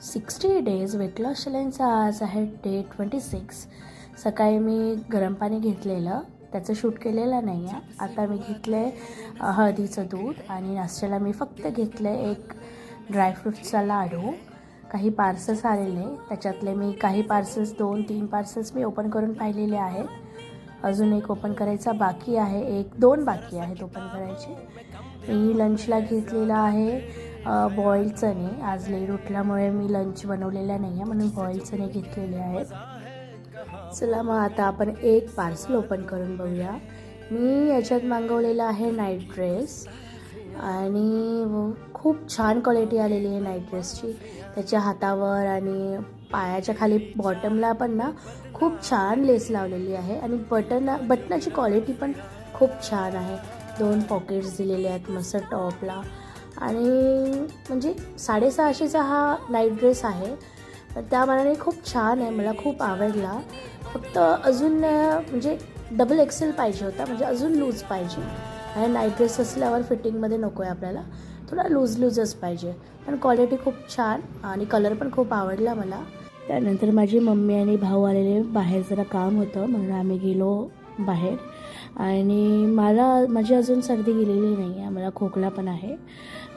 60 days weight loss चॅलेंजचा आज आहे day 26. सकाळी मी गरम पाणी घेतलेलं, त्याचं शूट केलेलं नाही आहे. आता मी घेतलं आहे हळदीचं दूध आणि नाश्त्याला मी फक्त घेतलं आहे एक ड्रायफ्रूट्सचा लाडू. काही पार्सल्स आलेले, त्याच्यातले मी काही पार्सल्स 2-3 पार्सल्स मी ओपन करून पाहिलेले आहेत. अजून एक ओपन करायचा बाकी आहे, 1-2 बाकी आहेत ओपन करायचे. मी लंचला घेतलेला आहे बॉईल चणे. आज लेट उठल्यामुळे मी लंच बनवलेला नाही आहे, म्हणून बॉईल चणे घेतलेले आहेत. चला मग आता आपण एक पार्सल ओपन करून बघूया. मी याच्यात मागवलेला आहे नाईट ड्रेस आणि खूप छान क्वालिटी आलेली आहे नाईट ड्रेसची. त्याच्या हातावर आणि पायाच्या खाली बॉटमला पण ना खूप छान लेस लावलेली आहे आणि बटनाची क्वालिटी पण खूप छान आहे. 2 पॉकेट्स दिलेले आहेत मस्त टॉपला आणि म्हणजे 650चा हा नाईट ड्रेस आहे. त्या मानाने खूप छान आहे, मला खूप आवडला. फक्त अजून म्हणजे डबल एक्सेल पाहिजे होता, म्हणजे अजून लूज पाहिजे. आणि नाईट ड्रेस असल्यावर फिटिंगमध्ये नको आहे आपल्याला, थोडा लूजच पाहिजे. पण क्वालिटी खूप छान आणि कलर पण खूप आवडला मला. त्यानंतर माझी मम्मी आणि भाऊ आलेले, बाहेर जरा काम होतं म्हणून आम्ही गेलो बाहेर. आणि माझी अजून सर्दी गेलेली नाही आहे, मला खोकला पण आहे,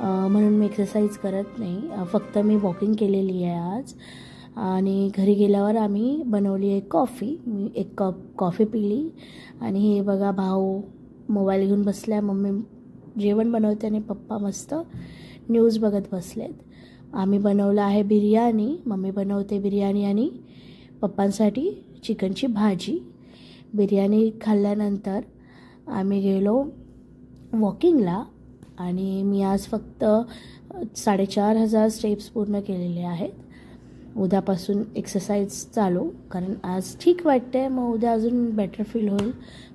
म्हणून मी एक्सरसाइज करत नाही, फक्त मी वॉकिंग केलेली आहे आज. आणि घरी गेल्यावर आम्ही बनवली आहे कॉफी. मी 1 कप कॉफी पिली. आणि हे बघा भाऊ मोबाईल घेऊन बसल्या, मम्मी जेवण बनवते आणि पप्पा मस्त न्यूज बघत बसलेत. आम्ही बनवलं आहे बिर्याणी. मम्मी बनवते बिर्याणी आणि पप्पांसाठी चिकनची भाजी. बिर्याणी खाल्ल्यानंतर आम्ही गेलो वॉकिंगला आणि मी आज फक्त 4500 स्टेप्स पूर्ण केलेले आहेत. उद्यापासून एक्सरसाइज चालू, कारण आज ठीक वाटते, मग उद्या अजून बेटर फील होईल.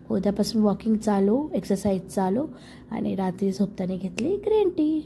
उद्यापासून वॉकिंग चालू, एक्सरसाइज चालू आणि रात्री झोपताना घेतली ग्रीन टी.